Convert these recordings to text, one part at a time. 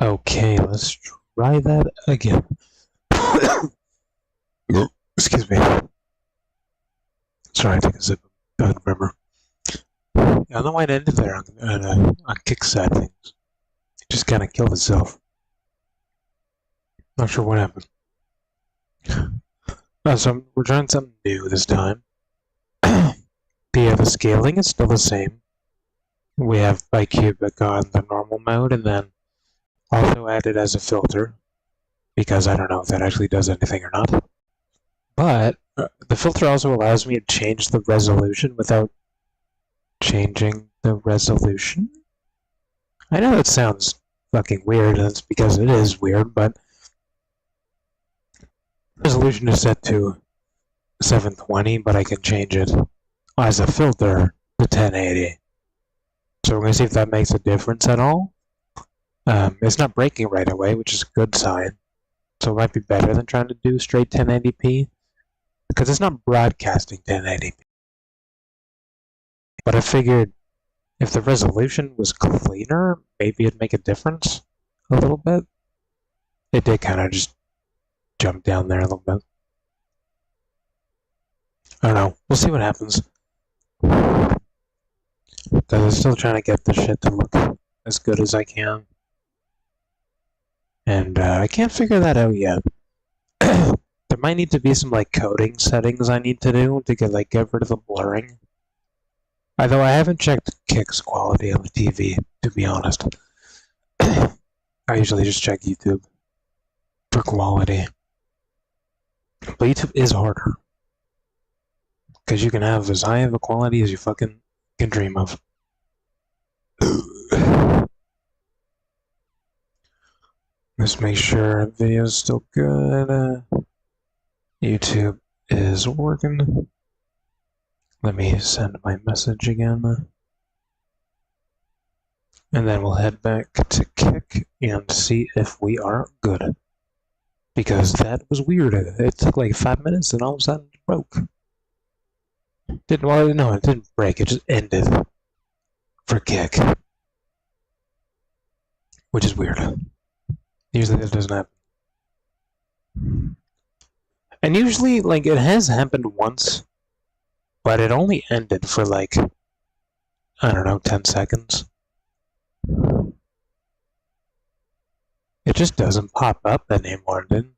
Okay, let's try that again. Excuse me. Sorry, I took a sip of remember. I don't know why it ended there on Kickside things. It just kind of killed itself. Not sure what happened. So we're trying something new this time. The scaling is still the same. We have bicubic on the normal mode, and then also added as a filter, because I don't know if that actually does anything or not. But the filter also allows me to change the resolution without changing the resolution. I know it sounds fucking weird, and it's because it is weird, but resolution is set to 720, but I can change it as a filter to 1080. So we're going to see if that makes a difference at all. It's not breaking right away, which is a good sign. So it might be better than trying to do straight 1080p, because it's not broadcasting 1080p. But I figured if the resolution was cleaner, maybe it'd make a difference a little bit. It did kind of just jump down there a little bit. I don't know. We'll see what happens. Because I'm still trying to get the shit to look as good as I can. And I can't figure that out yet. There might need to be some like coding settings I need to do to get rid of the blurring. Although I haven't checked Kick's quality on the TV, to be honest. I usually just check YouTube for quality. But YouTube is harder. Because you can have as high of a quality as you fucking can dream of. Let's make sure the video's still good. YouTube is working. Let me send my message again. And then we'll head back to Kick and see if we are good. Because that was weird. It took like 5 minutes and all of a sudden it broke. It didn't break, it just ended for Kick. Which is weird. Usually that doesn't happen. And usually, it has happened once, but it only ended for I don't know, 10 seconds. It just doesn't pop up anymore, dude.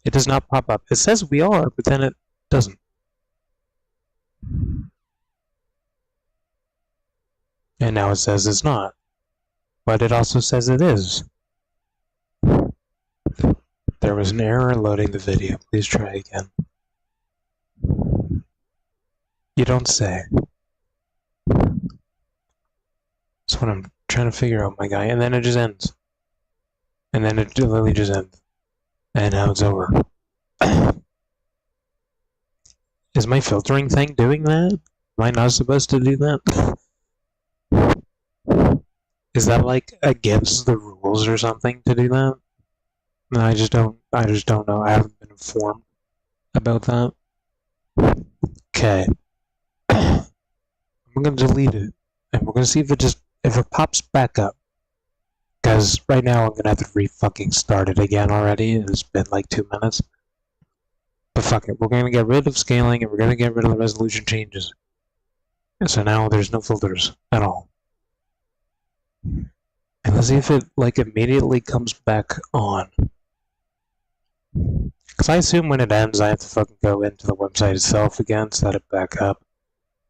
It does not pop up. It says we are, but then it doesn't. And now it says it's not. But it also says it is. There was an error loading the video. Please try again. You don't say. That's what I'm trying to figure out, my guy. And then it just ends. And then it literally just ends. And now it's over. Is my filtering thing doing that? Am I not supposed to do that? Is that against the rules or something to do that? No, I just don't know. I haven't been informed about that. Okay. I'm gonna delete it. And we're gonna see if it pops back up. Because right now I'm gonna have to re-fucking start it again already. It's been 2 minutes. But fuck it, we're gonna get rid of scaling and we're gonna get rid of the resolution changes. And so now there's no filters at all. And let's see if it immediately comes back on. Because I assume when it ends I have to fucking go into the website itself again, set it back up.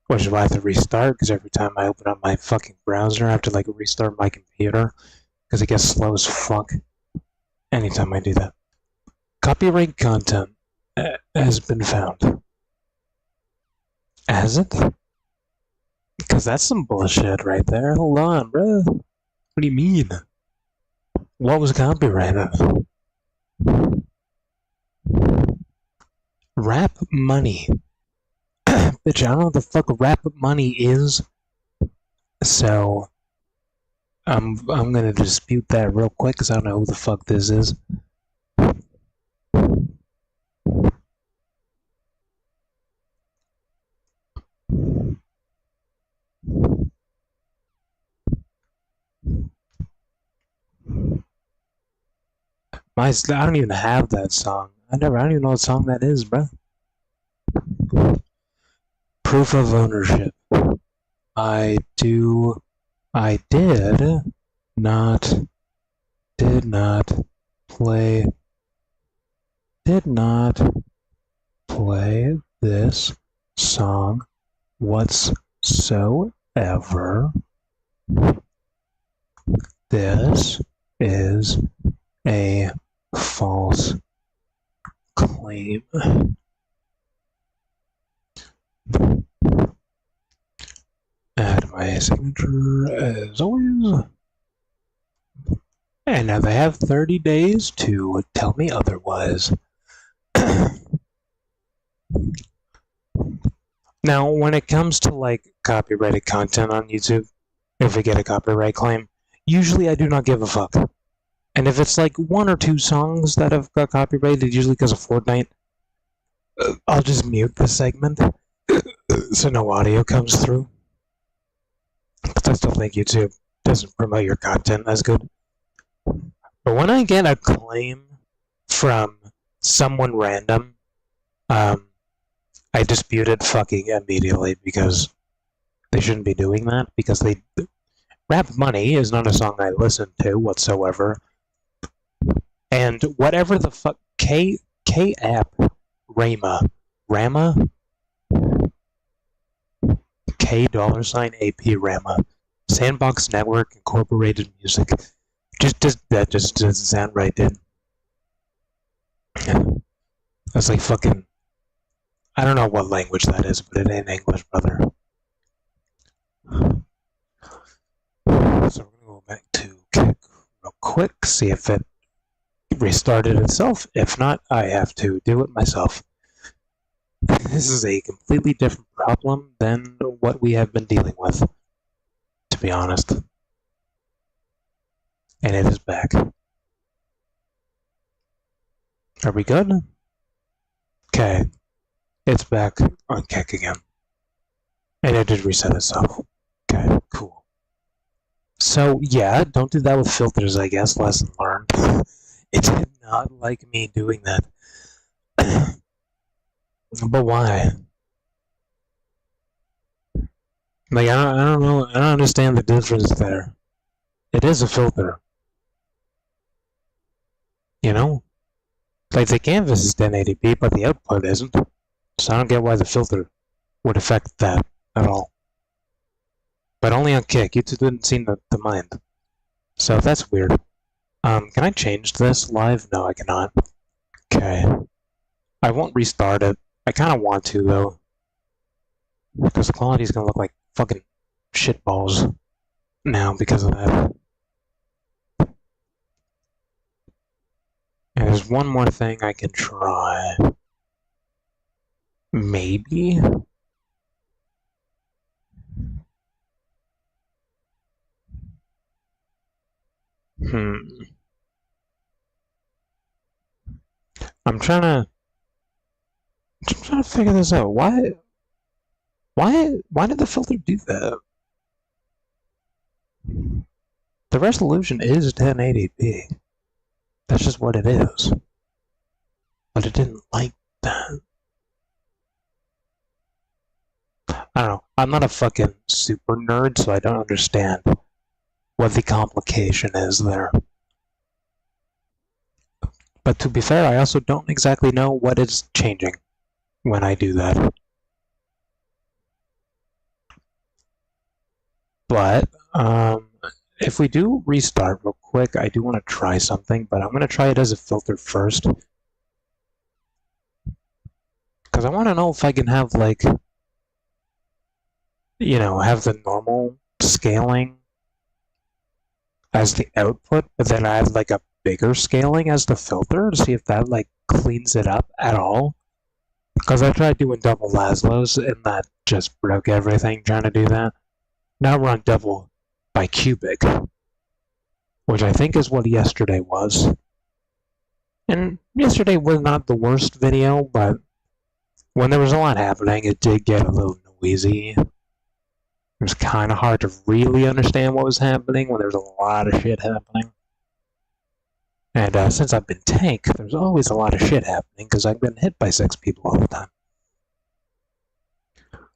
Which is why I have to restart, because every time I open up my fucking browser I have to restart my computer. Because it gets slow as fuck anytime I do that. Copyright content has been found. Has it? Because that's some bullshit right there. Hold on, bro. What do you mean? What was copyrighted? Rap money. Bitch, I don't know what the fuck rap money is. So I'm gonna dispute that real quick because I don't know who the fuck this is. I don't even have that song. I don't even know what song that is, bro. Proof of ownership. I did not, did not play, did not play this song whatsoever. This is a false claim. Add my signature as always. And now they have 30 days to tell me otherwise. Now, when it comes to like copyrighted content on YouTube, if we get a copyright claim, usually I do not give a fuck. And if it's like one or two songs that have got copyrighted, usually because of Fortnite, I'll just mute the segment so no audio comes through. But I still think YouTube doesn't promote your content as good. But when I get a claim from someone random, I dispute it fucking immediately because they shouldn't be doing that, because Rap Money is not a song I listen to whatsoever. And whatever the fuck K-App Rama K$AP Rama Sandbox Network Incorporated Music. That just doesn't sound right, dude. That's like fucking, I don't know what language that is, but it ain't English, brother. So we're gonna go back to Kick real quick, see if it restarted itself. If not, I have to do it myself. This is a completely different problem than what we have been dealing with, to be honest. And it is back. Are we good? Okay. It's back on Kick again. And it did reset itself. Okay, cool. So, yeah, don't do that with filters, I guess. Lesson learned. It did not like me doing that. But why? Like, I don't know. I don't understand the difference there. It is a filter. You know? Like, the canvas is 1080p, but the output isn't. So I don't get why the filter would affect that at all. But only on Kick. YouTube didn't seem to mind. So that's weird. Can I change this live? No, I cannot. Okay. I won't restart it. I kind of want to, though. Because the quality is going to look like fucking shitballs now because of that. And there's one more thing I can try. Maybe? I'm trying to figure this out. Why did the filter do that? The resolution is 1080p. That's just what it is. But it didn't like that. I don't know. I'm not a fucking super nerd, so I don't understand what the complication is there. But to be fair, I also don't exactly know what is changing when I do that. But, if we do restart real quick, I do want to try something, but I'm going to try it as a filter first. Because I want to know if I can have, like, you know, have the normal scaling as the output, but then I have, like, a bigger scaling as the filter to see if that, like, cleans it up at all. Because I tried doing double Laszlo's, and that just broke everything trying to do that. Now we're on double bicubic, which I think is what yesterday was. And yesterday was not the worst video, but when there was a lot happening, it did get a little noisy. It was kind of hard to really understand what was happening when there was a lot of shit happening. And since I've been tank, there's always a lot of shit happening because I've been hit by 6 people all the time.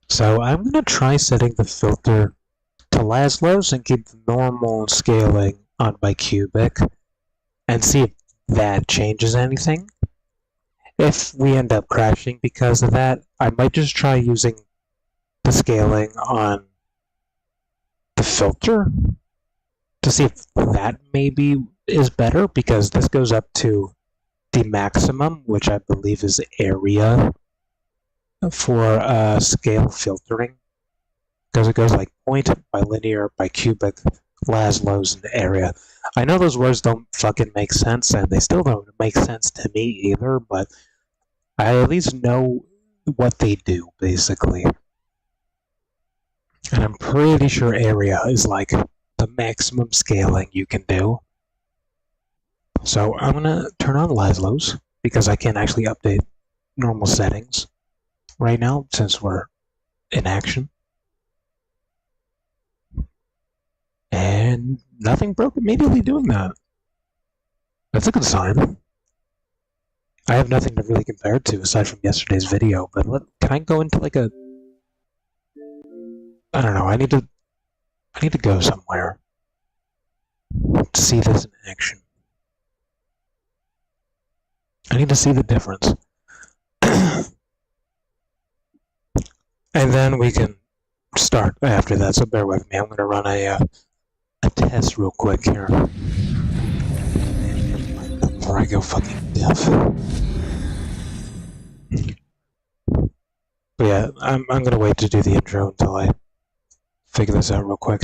So I'm going to try setting the filter to Laszlo's and keep the normal scaling on my cubic and see if that changes anything. If we end up crashing because of that, I might just try using the scaling on the filter to see if that maybe is better, because this goes up to the maximum, which I believe is area for scale filtering, because it goes like point by linear by cubic, Laszlo's, and area. I know those words don't fucking make sense, and they still don't make sense to me either, but I at least know what they do, basically. And I'm pretty sure area is like the maximum scaling you can do. So I'm gonna turn on Laszlo's, because I can't actually update normal settings right now since we're in action. And nothing broke immediately doing that. That's a good sign. I have nothing to really compare it to aside from yesterday's video, but can I go into like a... I don't know, I need to go somewhere to see this in action. I need to see the difference. And then we can start after that, so bear with me. I'm going to run a test real quick here before I go fucking deaf. But yeah, I'm going to wait to do the intro until I figure this out real quick.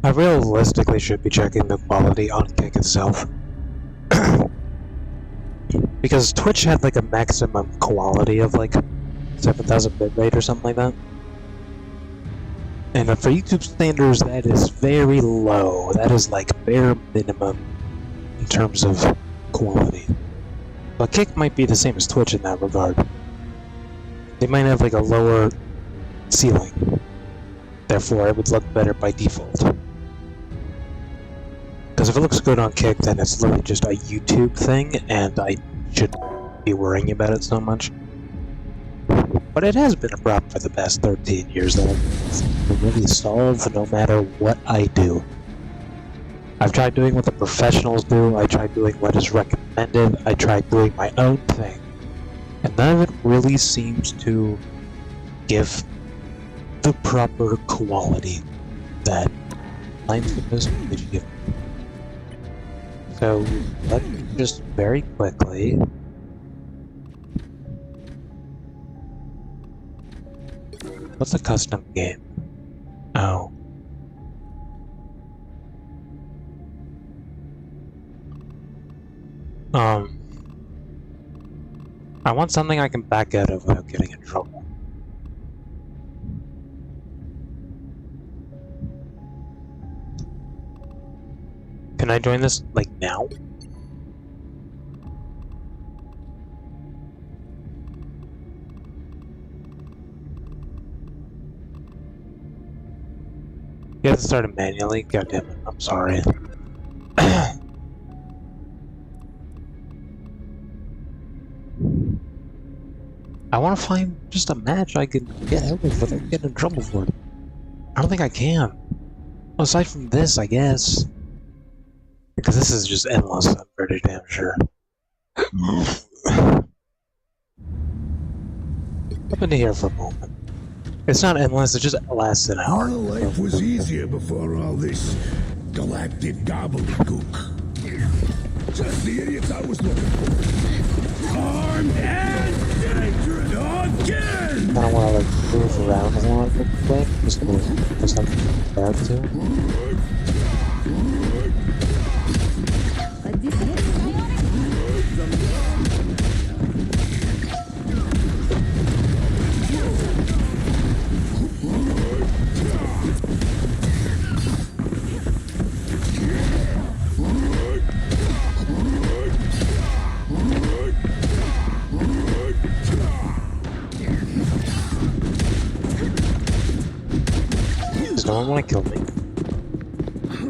I realistically should be checking the quality on Kick itself. Because Twitch had like a maximum quality of like 7,000 bitrate or something like that. And for YouTube standards, that is very low. That is like bare minimum in terms of quality. But Kick might be the same as Twitch in that regard. They might have like a lower ceiling. Therefore, it would look better by default. Because if it looks good on Kick, then it's literally just a YouTube thing, and I shouldn't be worrying about it so much. But it has been a problem for the past 13 years that I really solve no matter what I do. I've tried doing what the professionals do, I tried doing what is recommended, I tried doing my own thing. And none of it really seems to give the proper quality that I'm supposed to give. So, let me just very quickly... What's a custom game? Oh. I want something I can back out of without getting in trouble. Can I join this, like, now? You have to start it manually? God damn it, I'm sorry. I want to find just a match I can get out of without getting in trouble for it. I don't think I can. Aside from this, I guess. Because this is just endless, I'm pretty damn sure. Up into here for a moment. It's not endless, it just lasts an hour. Our life was easier before all this galactic gobbledygook. Just the idiots I was looking for. Armed and dangerous again! I don't want to like move around a lot real quick, just for something bad to. Please, no one want to kill me.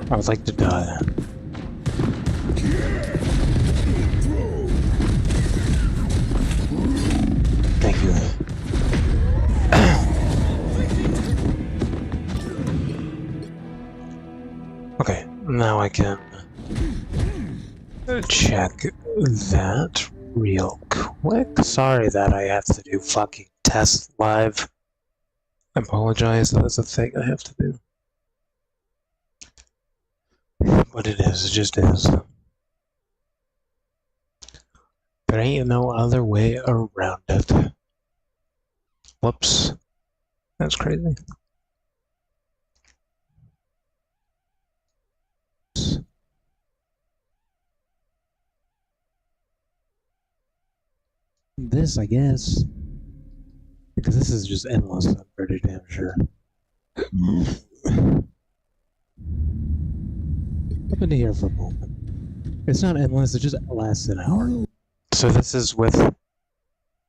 I would like to die. Thank you. Okay, now I can check that real quick. Sorry that I have to do fucking tests live. I apologize, that's a thing I have to do. But it just is. There ain't no other way around it. Whoops. That's crazy. This, I guess. Because this is just endless, I'm pretty damn sure. I've been here for a moment. It's not endless, it just lasts an hour. So this is with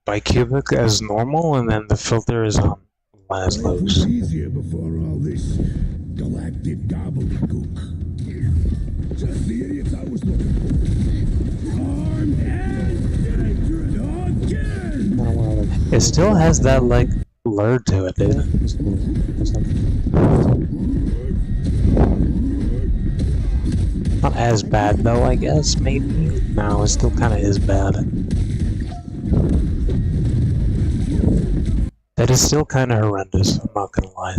bicubic as normal, and then the filter is on Maslow's. Life was easier before all this galactic gobbledygook. Just the idiots I was looking for. Armed and dangerous again! It still has that, like, blur to it, dude. Not as bad, though, I guess, maybe? No, it still kind of is bad. That is still kind of horrendous, I'm not gonna lie.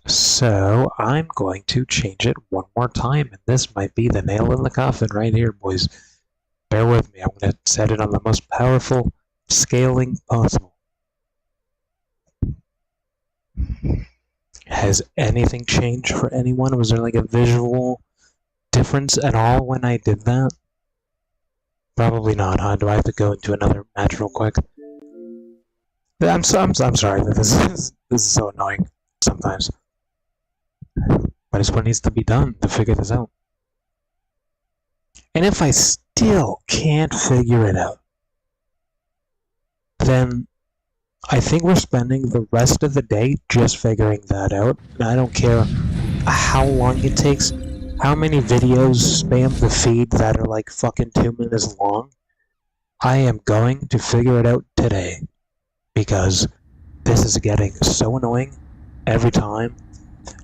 So, I'm going to change it one more time, and this might be the nail in the coffin right here, boys. Bear with me, I'm going to set it on the most powerful scaling possible. Has anything changed for anyone? Was there like a visual difference at all when I did that? Probably not, huh? Do I have to go into another match real quick? I'm sorry that this is so annoying sometimes. But it's what needs to be done to figure this out. And if I still can't figure it out, then I think we're spending the rest of the day just figuring that out. And I don't care how long it takes, how many videos spam the feed that are like fucking 2 minutes long. I am going to figure it out today. Because this is getting so annoying every time.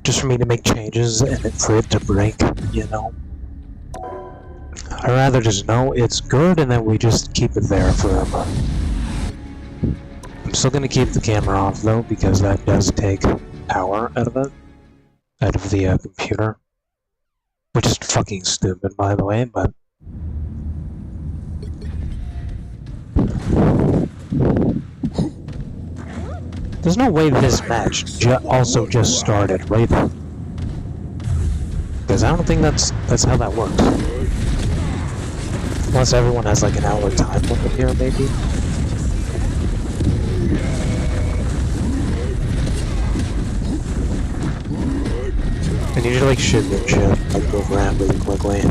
Just for me to make changes and for it to break, you know? I'd rather just know it's good and then we just keep it there forever. I'm still gonna keep the camera off though, because that does take power out of it. Out of the computer. Which is fucking stupid, by the way, but... There's no way this match also just started, right? Because I don't think that's how that works. Unless everyone has like an hour time limit here, maybe. I need you to like shit and shit, like move around really quickly.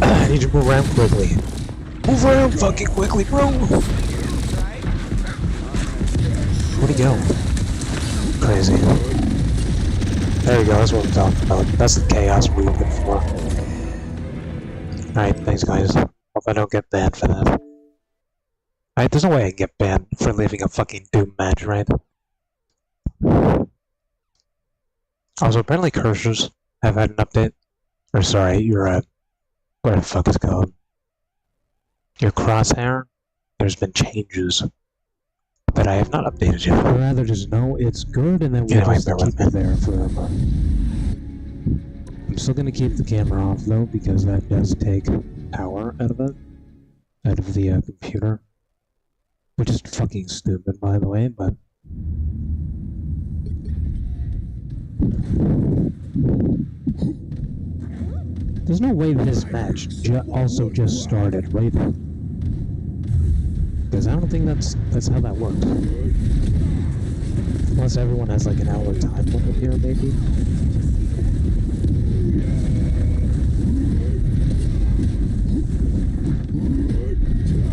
I need you to move around quickly. Move around fucking quickly, bro! Where'd he go? Crazy. There you go, that's what I'm talking about. That's the chaos we're looking for. Alright, thanks guys. Hope I don't get banned for that. Alright, there's no way I can get banned for leaving a fucking Doom match, right? Also, apparently cursors have had an update. Or sorry, your, what the fuck is it called? Your crosshair? There's been changes. But I have not updated yet. I'd rather just know it's good and then we just keep it there forever. I'm still gonna keep the camera off though, because that does take power out of it. Out of the computer. Which is fucking stupid, by the way, but... There's no way this match also just started, right? Because I don't think that's how that works. Unless everyone has like an hour time limit here, maybe.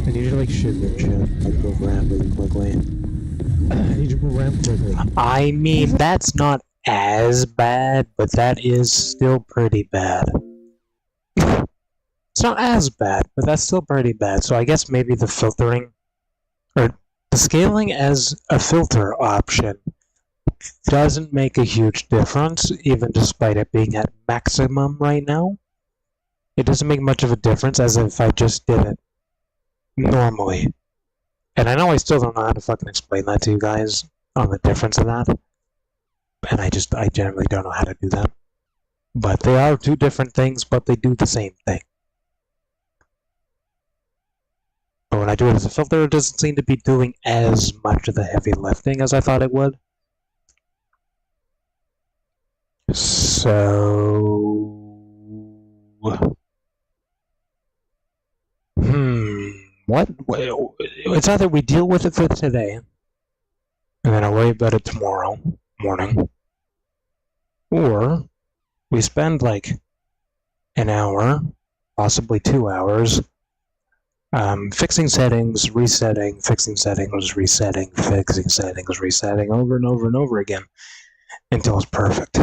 I need you to like shit and shit, like move around really quickly. I need to move around quickly. I mean, that's not as bad, but that is still pretty bad. It's not as bad, but that's still pretty bad. So I guess maybe the filtering, or the scaling as a filter option, doesn't make a huge difference, even despite it being at maximum right now. It doesn't make much of a difference as if I just did it normally. And I know I still don't know how to fucking explain that to you guys on the difference of that. And I generally don't know how to do that. But they are two different things, but they do the same thing. But when I do it as a filter, it doesn't seem to be doing as much of the heavy lifting as I thought it would. So... What? It's either we deal with it for today, and then I worry about it tomorrow morning, or we spend like an hour, possibly 2 hours, fixing settings, resetting, fixing settings, resetting, fixing settings, resetting over and over and over again until it's perfect.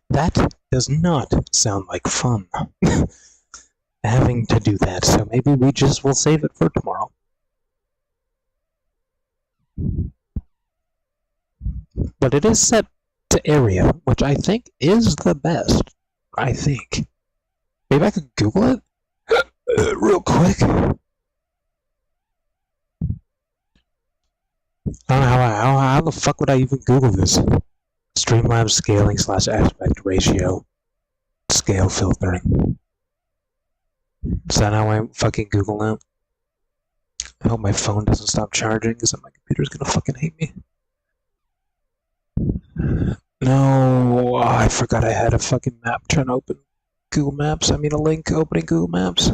That does not sound like fun. Having to do that, so maybe we just will save it for tomorrow. But it is set to area, which I think is the best. I think. Maybe I could Google it real quick. I don't know how the fuck would I even Google this? Streamlabs scaling / aspect ratio scale filtering. Is that how I fucking Google it? I hope my phone doesn't stop charging because my computer's gonna fucking hate me. No, I forgot I had a fucking map trying to open Google Maps. I mean a link opening Google Maps.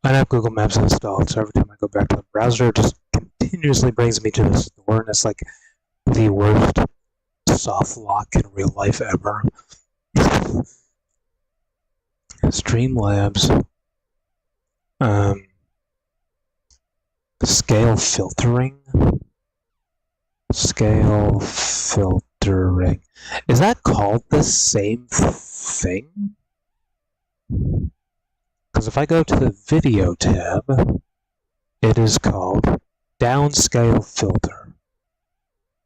I have Google Maps installed, so every time I go back to the browser, it just continuously brings me to the store, and it's like the worst soft lock in real life ever. Streamlabs. Scale filtering. Scale filtering. Is that called the same thing? Because if I go to the video tab, it is called downscale filter.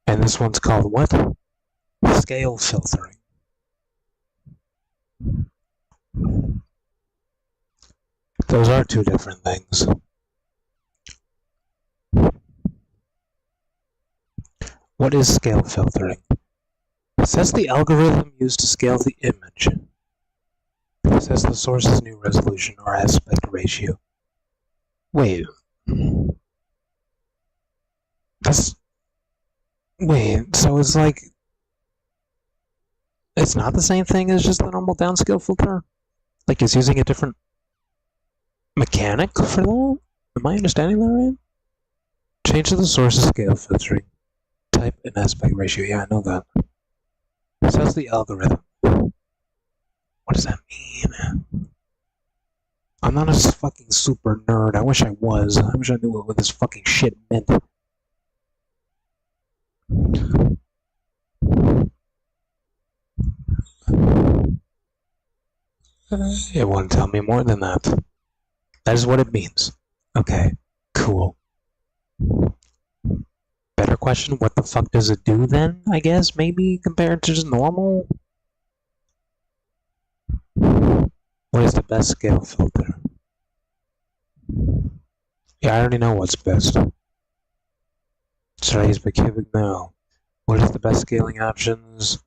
And this one's called what? Scale filtering. Those are two different things. What is scale filtering? It says the algorithm used to scale the image. It says the source's new resolution or aspect ratio. Wait. Wait, so it's like... It's not the same thing as just the normal downscale filter? Like it's using a different mechanic for that? Am I understanding that right? Change to the source's scale filtering. Type and aspect ratio. Yeah, I know that. It says the algorithm. What does that mean? I'm not a fucking super nerd. I wish I was. I wish I knew what this fucking shit meant. It won't tell me more than that. That is what it means. Okay, cool. Better question, what the fuck does it do then, I guess, maybe, compared to just normal? What is the best scale filter? Yeah, I already know what's best. Should I use bicubic? No. What is the best scaling options?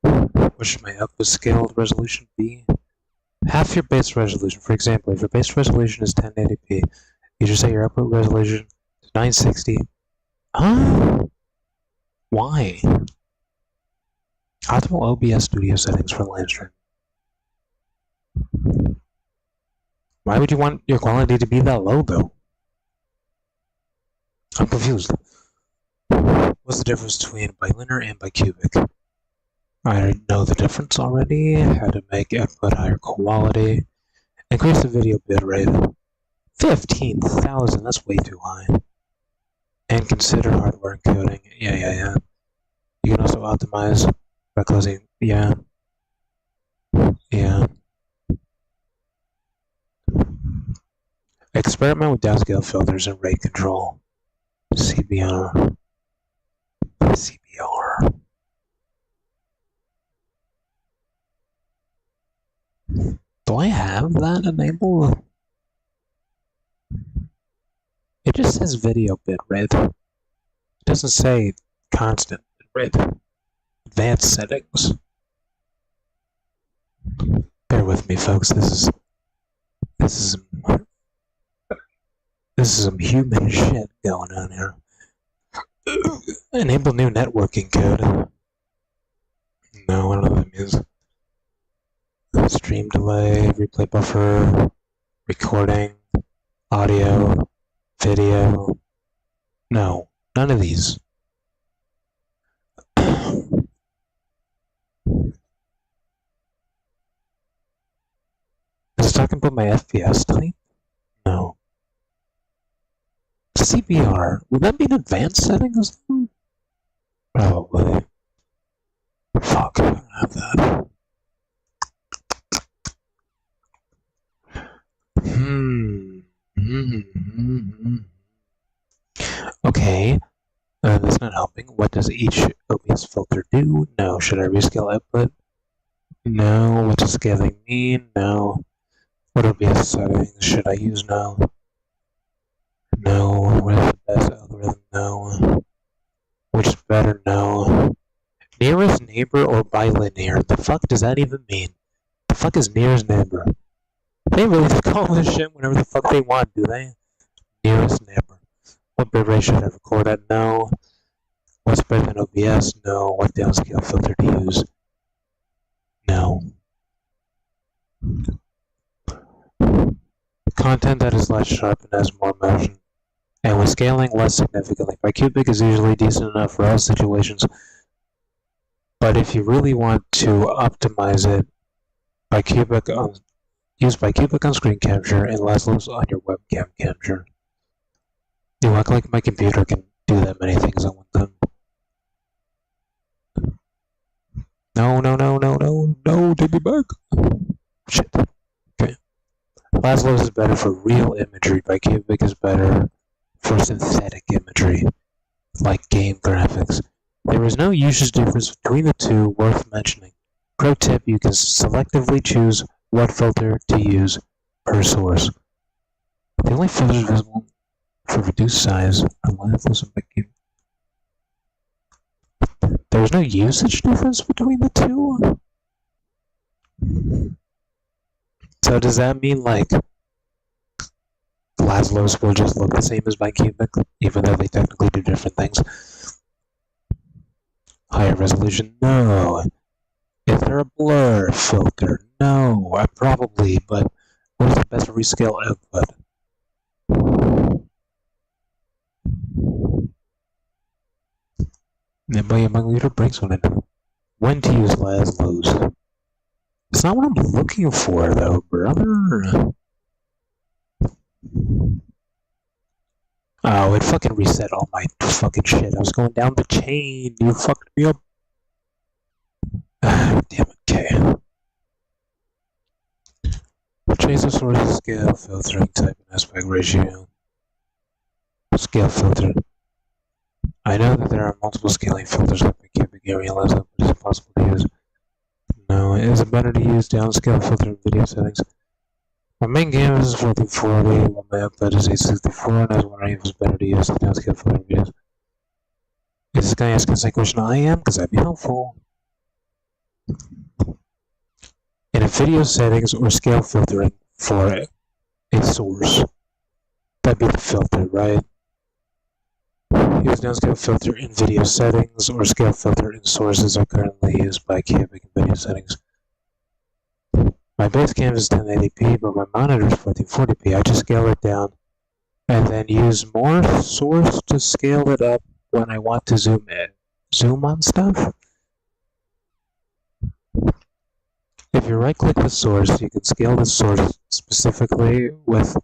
What should my output scaled resolution be? Half your base resolution. For example, if your base resolution is 1080p, you just set your output resolution to 960. Huh? Why? Optimal OBS studio settings for live stream. Why would you want your quality to be that low, though? I'm confused. What's the difference between bilinear and bicubic? I know the difference already. How to make output higher quality. Increase the video bitrate. 15,000, that's way too high. And consider hardware encoding. Yeah. You can also optimize by closing. Yeah. Experiment with downscale filters and rate control. CBR. Do I have that enabled? It just says video bitrate. It doesn't say constant bitrate. Advanced settings. Bear with me, folks. This is some human shit going on here. Enable new networking code. No, I don't know what that means. Stream delay, replay buffer, recording, audio, video. No, none of these. Is it talking about my FPS type? No. CBR. Would that mean advanced settings? Probably. Fuck, I don't have that. Okay. That's not helping. What does each OBS filter do? No. Should I rescale output? No. What does scaling mean? No. What OBS settings should I use now? No. What is the best algorithm? No. Which is better? No. Nearest neighbor or bilinear? The fuck does that even mean? The fuck is nearest neighbor? They really just call this shit whenever the fuck they want, do they? Nearest neighbor. What bitrate should I record at? No. What's better than OBS? No. What downscale filter to use? No. Content that is less sharp and has more motion. And with scaling less significantly. Bicubic is usually decent enough for all situations. But if you really want to optimize it, use bicubic on screen capture and Laszlo's on your webcam capture. You act like my computer can do that many things at one time. No, take me back. Shit. Okay. Laszlo's is better for real imagery. Bicubic is better for synthetic imagery, like game graphics. There is no usage difference between the two worth mentioning. Pro tip, you can selectively choose what filter to use per source. The only filters visible for reduced size are Laszlo's and Bicubic. There's no usage difference between the two? So does that mean like Laszlo's will just look the same as Bicubic, even though they technically do different things? Higher resolution? No. Is there a blur filter? No, probably, but what is the best rescale output? My computer breaks when I do. When to use Laszlo's? It's not what I'm looking for, though, brother. Oh, it fucking reset all my fucking shit. I was going down the chain. You fucked me up. Damn it, okay. Change the source scale filtering type and aspect ratio. Scale filter. I know that there are multiple scaling filters like Bicubic area Laszlo, but is it possible to use? No, is it better to use downscale filter in video settings? My main canvas is 1440, while my output is 864, and I was wondering if it's better to use the downscale filter in videos. Is this guy asking the same question I am? Because that'd be helpful. In a video settings or scale filtering for a source, that'd be the filter, right? Use downscale filter in video settings or scale filter in sources are currently used by Bicubic in video settings. My base canvas is 1080p, but my monitor is 1440p. I just scale it down and then use more source to scale it up when I want to zoom in. Zoom on stuff? If you right-click the source, you can scale the source specifically with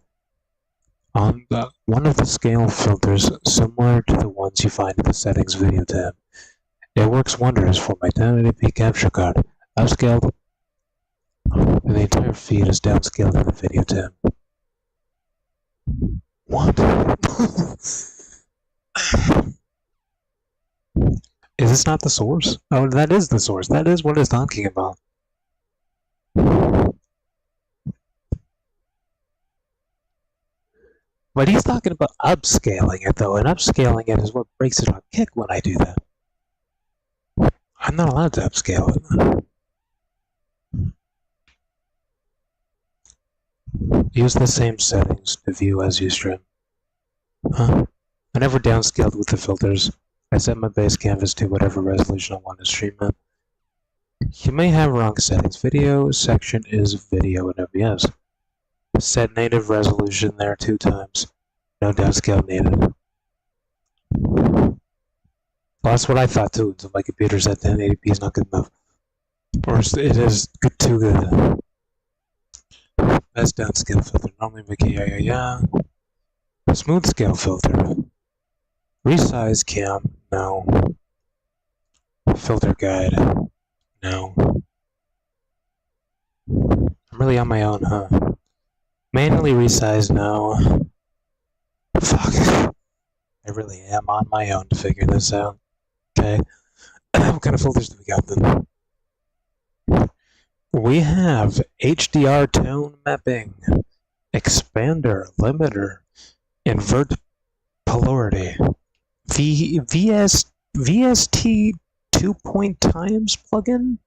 On one of the scale filters similar to the ones you find in the settings video tab. It works wonders for my 1080p capture card. Upscaled, and the entire feed is downscaled in the video tab. What? Is this not the source? Oh, that is the source. That is what it's talking about. But he's talking about upscaling it, though, and upscaling it is what breaks it on kick when I do that. I'm not allowed to upscale it. Use the same settings to view as you stream. Huh? I never downscaled with the filters. I set my base canvas to whatever resolution I want to stream at. You may have wrong settings. Video section is video in OBS. Set native resolution there 2 times. No downscale needed. Well, that's what I thought too, until my computer said 1080p is not good enough. Or it is good, too good. Best downscale filter. Normally make a yeah. Smooth scale filter. Resize cam. No. Filter guide. No. I'm really on my own, huh? Manually resize. No. Fuck. I really am on my own to figure this out. Okay. What kind of filters do we got then? We have HDR tone mapping, expander, limiter, invert polarity, VST 2-point times plugin.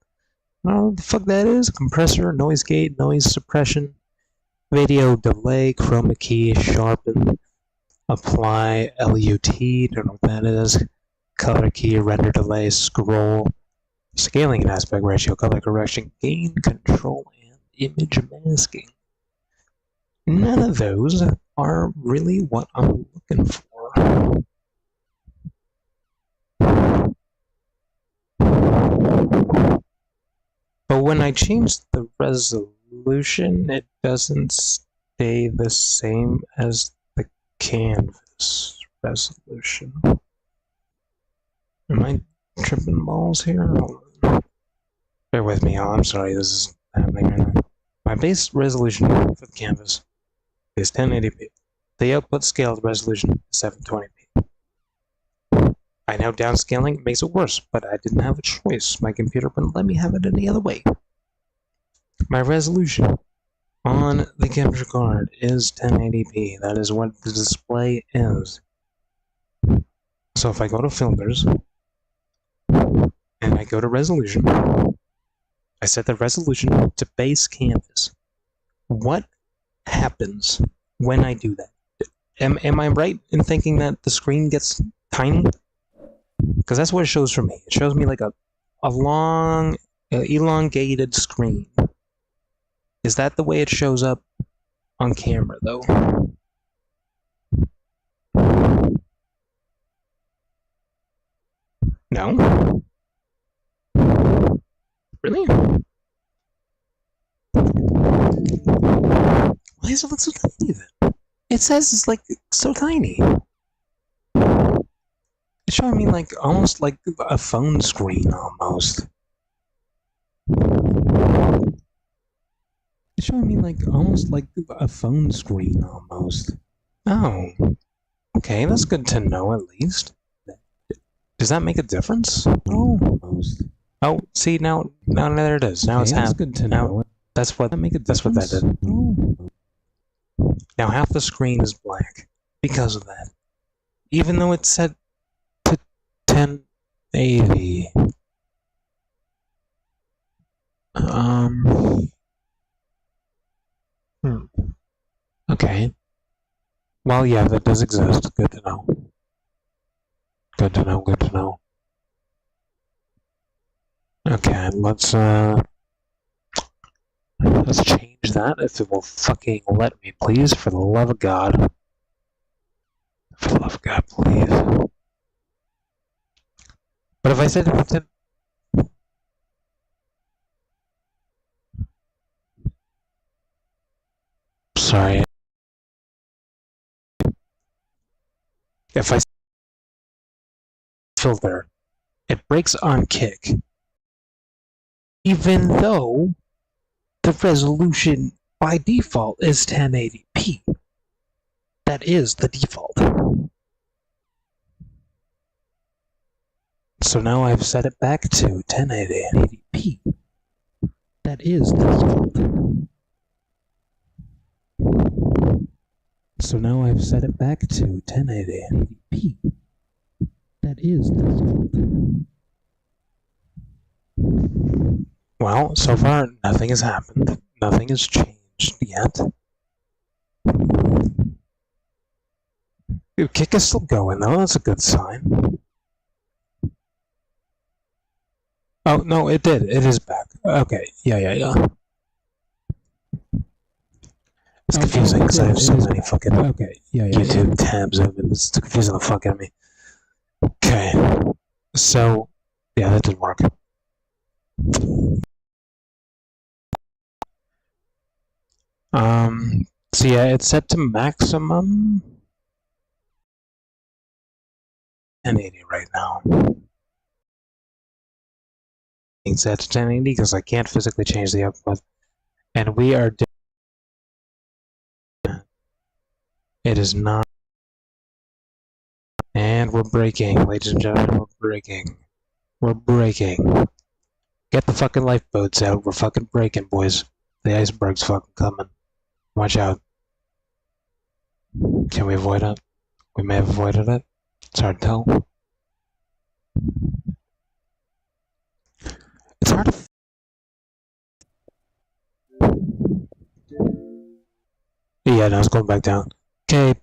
I don't know what the fuck that is. Compressor, noise gate, noise suppression, video delay, chroma key, sharpen, apply, LUT, don't know what that is. Color key, render delay, scroll, scaling and aspect ratio, color correction, gain control, and image masking. None of those are really what I'm looking for. But when I change the resolution, it doesn't stay the same as the canvas resolution. Am I tripping balls here? Bear with me, I'm sorry, this is happening right now. My base resolution for the canvas is 1080p. The output scaled resolution is 720p. I know downscaling makes it worse, but I didn't have a choice. My computer wouldn't let me have it any other way. My resolution on the capture card is 1080p. That is what the display is. So if I go to filters, and I go to resolution, I set the resolution to base canvas. What happens when I do that? Am I right in thinking that the screen gets tiny? Because that's what it shows for me. It shows me like a long, elongated screen. Is that the way it shows up on camera, though? No? Really? Why does it look so tiny then? It says it's like so tiny. It's showing me like almost like a phone screen almost. It's showing me like almost like a phone screen almost. Oh. Okay, that's good to know at least. Does that make a difference? Almost. Oh, see now there it is. Now okay, it's half. That's good to know. That's what that did. Oh. Now half the screen is black because of that. Even though it's set to 1080. Okay. Well, yeah, that does exist. Good to know. Good to know, good to know. Okay, let's change that if it will fucking let me, please, for the love of God. For the love of God, please. But if I said it, sorry. If I filter, it breaks on kick, even though the resolution by default is 1080p. That is the default. So now I've set it back to 1080p. That is the default. So now I've set it back to 1080p. That is the default. Well, so far nothing has happened. Nothing has changed yet. Dude, kick is still going though, that's a good sign. Oh, no, it did. It is back. Okay, yeah. It's confusing because I have so many fucking YouTube tabs open. It's confusing the fuck out of me. Okay, so, yeah, that didn't work. So yeah, it's set to maximum 1080 right now. It's set to 1080 because I can't physically change the output. And we are doing it is not. And we're breaking, ladies and gentlemen, we're breaking. We're breaking. Get the fucking lifeboats out. We're fucking breaking, boys. The iceberg's fucking coming. Watch out. Can we avoid it? We may have avoided it. It's hard to tell. It's hard to. Yeah, no, it's going back down. Okay,